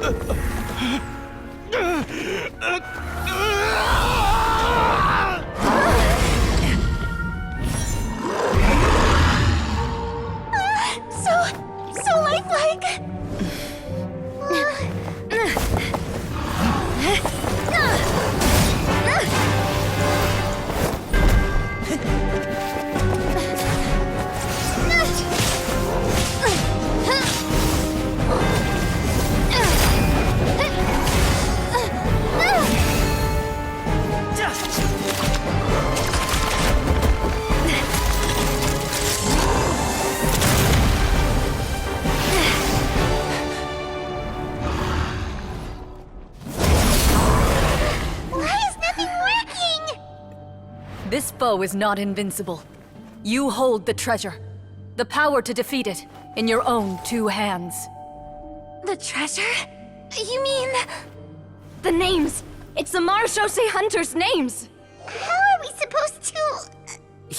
So lifelike! This foe is not invincible. You hold the treasure, the power to defeat it, in your own 2 hands. The treasure? You mean... The names! It's the miHoYo hunters' names! How are we supposed to...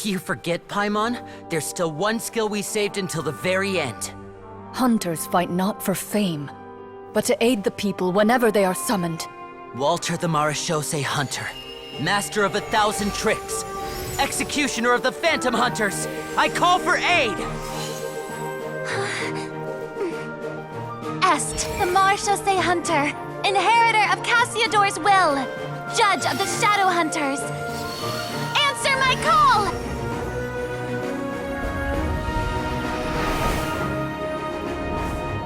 You forget, Paimon? There's still one skill we saved until the very end. Hunters fight not for fame, but to aid the people whenever they are summoned. Walter the miHoYo Hunter, master of 1,000 tricks, executioner of the Phantom Hunters, I call for aid! Est, the miHoYo hunter, inheritor of Cassiodor's will, judge of the Shadow Hunters. Answer my call!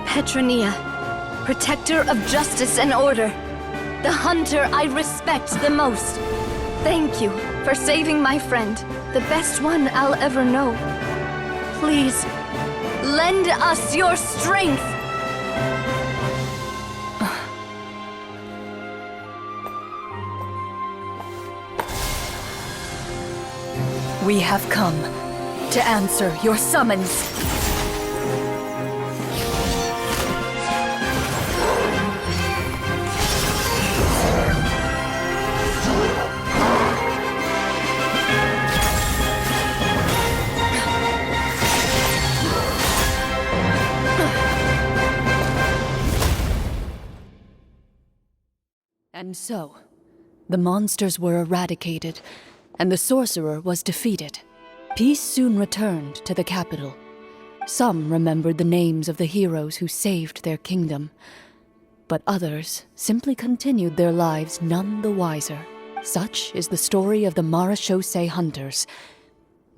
Petronia, protector of justice and order, the hunter I respect the most. Thank you for saving my friend, the best one I'll ever know. Please, lend us your strength! We have come to answer your summons. And so, the monsters were eradicated, and the sorcerer was defeated. Peace soon returned to the capital. Some remembered the names of the heroes who saved their kingdom, but others simply continued their lives none the wiser. Such is the story of the miHoYo Hunters.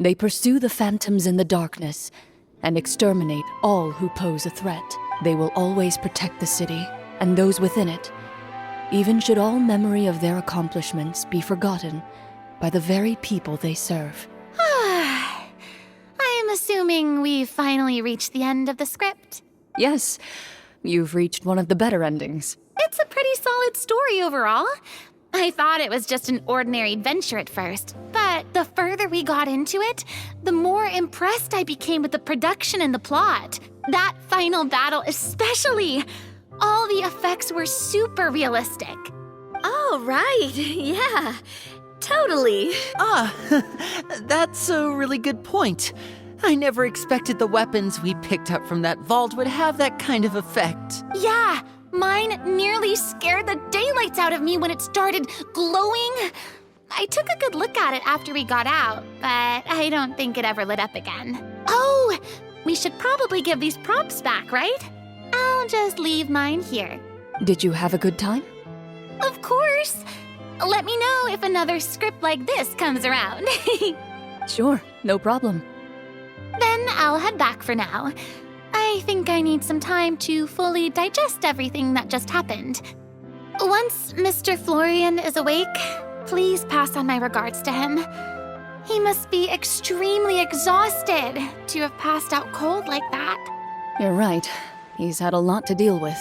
They pursue the phantoms in the darkness and exterminate all who pose a threat. They will always protect the city and those within it, even should all memory of their accomplishments be forgotten by the very people they serve. I am assuming we've finally reached the end of the script. Yes, you've reached one of the better endings. It's a pretty solid story overall. I thought it was just an ordinary adventure at first, but the further we got into it, the more impressed I became with the production and the plot. That final battle especially. All the effects were super realistic. Oh, right. Yeah, totally. That's a really good point. I never expected the weapons we picked up from that vault would have that kind of effect. Yeah, mine nearly scared the daylights out of me when it started glowing. I took a good look at it after we got out, but I don't think it ever lit up again. Oh, we should probably give these props back, right? I'll just leave mine here. Did you have a good time? Of course. Let me know if another script like this comes around. Sure, no problem. Then I'll head back for now. I think I need some time to fully digest everything that just happened. Once Mr. Florian is awake, please pass on my regards to him. He must be extremely exhausted to have passed out cold like that. You're right. He's had a lot to deal with.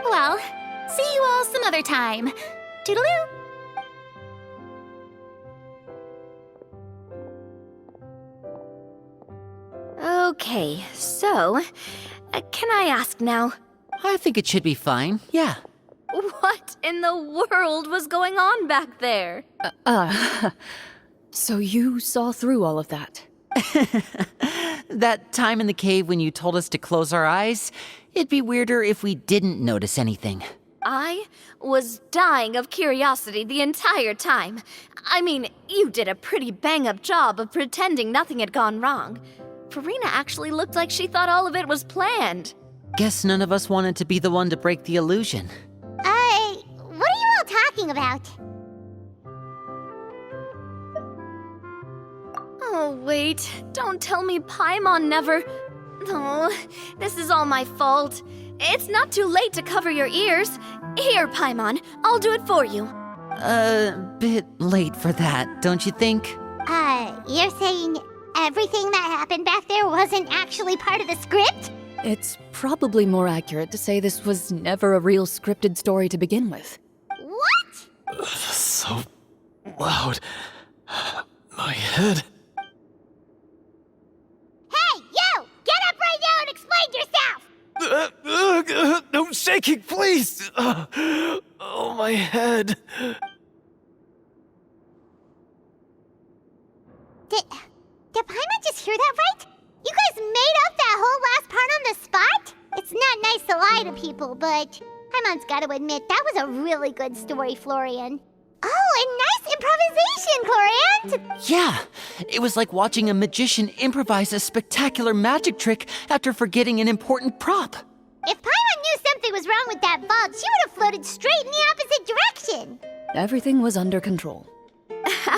Well, see you all some other time. Toodaloo! Okay, so, can I ask now? I think it should be fine, yeah. What in the world was going on back there? So you saw through all of that? That time in the cave when you told us to close our eyes, It'd be weirder if we didn't notice anything. I was dying of curiosity the entire time. I mean, you did a pretty bang-up job of pretending nothing had gone wrong. Farina actually looked like she thought all of it was planned. Guess none of us wanted to be the one to break the illusion. What are you all talking about? Oh, wait. Don't tell me Paimon never... Oh, this is all my fault. It's not too late to cover your ears. Here, Paimon, I'll do it for you. Bit late for that, don't you think? You're saying everything that happened back there wasn't actually part of the script? It's probably more accurate to say this was never a real scripted story to begin with. What? So loud. My head. Hey, you! Get up right now and explain yourself! No shaking, please! Oh, my head. Did Paimon just hear that right? You guys made up that whole last part on the spot? It's not nice to lie to people, but Paimon's got to admit that was a really good story, Florian. Oh, and nice improvisation, Florian! Yeah, it was like watching a magician improvise a spectacular magic trick after forgetting an important prop. If Paimon knew something was wrong with that vault, she would have floated straight in the opposite direction. Everything was under control.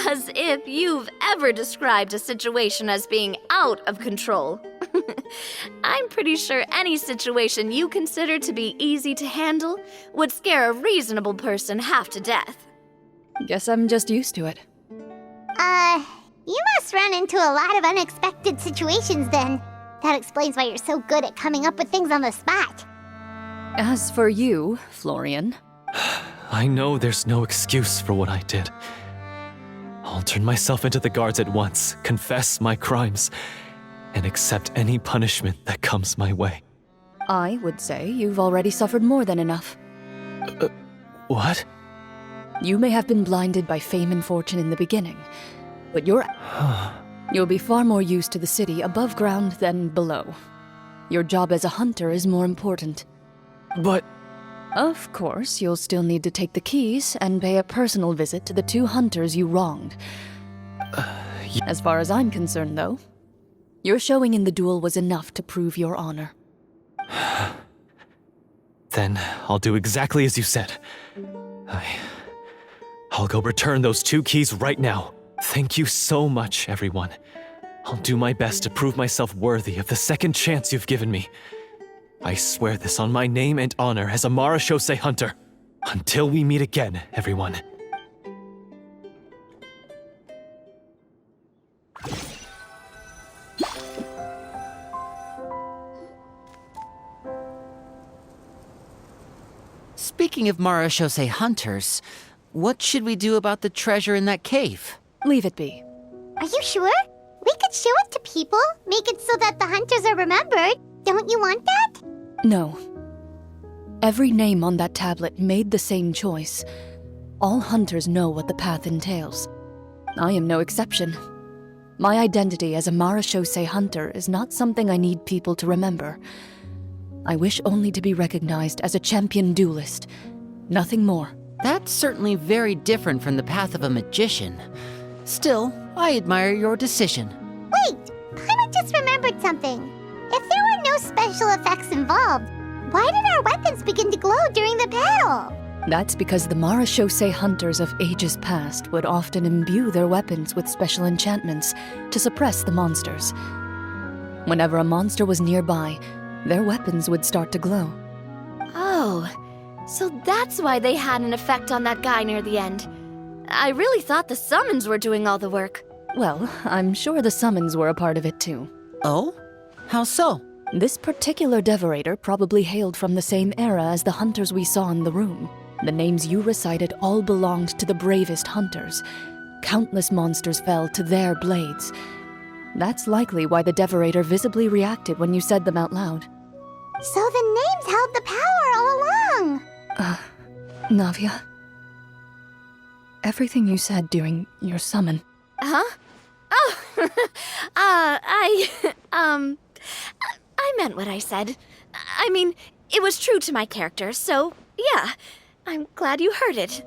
As if you've ever described a situation as being out of control. I'm pretty sure any situation you consider to be easy to handle would scare a reasonable person half to death. Guess I'm just used to it. You must run into a lot of unexpected situations then. That explains why you're so good at coming up with things on the spot. As for you, Florian, I know there's no excuse for what I did. I'll turn myself into the guards at once, confess my crimes, and accept any punishment that comes my way. I would say you've already suffered more than enough. What? You may have been blinded by fame and fortune in the beginning, but you'll be far more used to the city above ground than below. Your job as a hunter is more important. But... Of course, you'll still need to take the keys and pay a personal visit to the 2 hunters you wronged. As far as I'm concerned, though, your showing in the duel was enough to prove your honor. Then I'll do exactly as you said. I'll go return those 2 keys right now. Thank you so much, everyone. I'll do my best to prove myself worthy of the second chance you've given me. I swear this on my name and honor as a Marashosei hunter. Until we meet again, everyone. Speaking of Marashosei hunters, what should we do about the treasure in that cave? Leave it be. Are you sure? We could show it to people, make it so that the hunters are remembered. Don't you want that? No. Every name on that tablet made the same choice. All hunters know what the path entails. I am no exception. My identity as a Marashosei hunter is not something I need people to remember. I wish only to be recognized as a champion duelist. Nothing more. That's certainly very different from the path of a magician. Still, I admire your decision. Wait, Paimon just remembered something. If there were no special effects involved, why did our weapons begin to glow during the battle? That's because the Marashosei hunters of ages past would often imbue their weapons with special enchantments to suppress the monsters. Whenever a monster was nearby, their weapons would start to glow. Oh, so that's why they had an effect on that guy near the end. I really thought the summons were doing all the work. Well, I'm sure the summons were a part of it too. Oh? How so? This particular devorator probably hailed from the same era as the hunters we saw in the room. The names you recited all belonged to the bravest hunters. Countless monsters fell to their blades. That's likely why the devorator visibly reacted when you said them out loud. So the names held the power all along! Navia, everything you said during your summon. Huh? Oh, I meant what I said. I mean, it was true to my character, so yeah, I'm glad you heard it.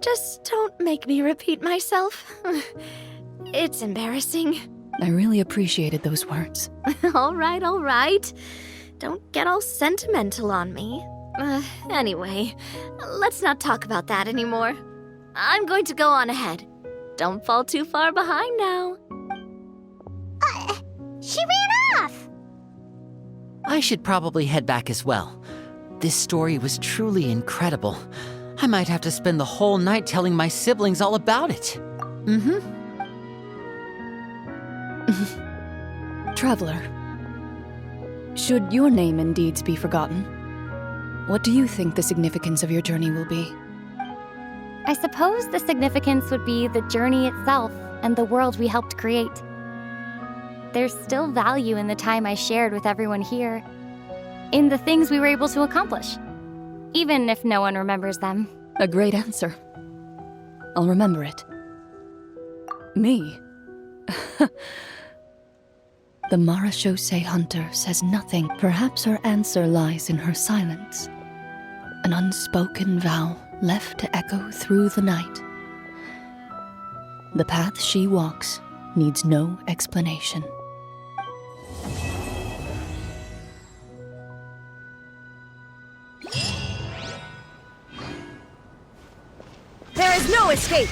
Just don't make me repeat myself. It's embarrassing. I really appreciated those words. All right. Don't get all sentimental on me. Anyway, let's not talk about that anymore. I'm going to go on ahead. Don't fall too far behind now. She ran off! I should probably head back as well. This story was truly incredible. I might have to spend the whole night telling my siblings all about it. Traveler, should your name and deeds be forgotten, what do you think the significance of your journey will be? I suppose the significance would be the journey itself and the world we helped create. There's still value in the time I shared with everyone here, in the things we were able to accomplish, even if no one remembers them. A great answer. I'll remember it. Me? The Marachose hunter says nothing. Perhaps her answer lies in her silence. An unspoken vow left to echo through the night. The path she walks needs no explanation. There is no escape!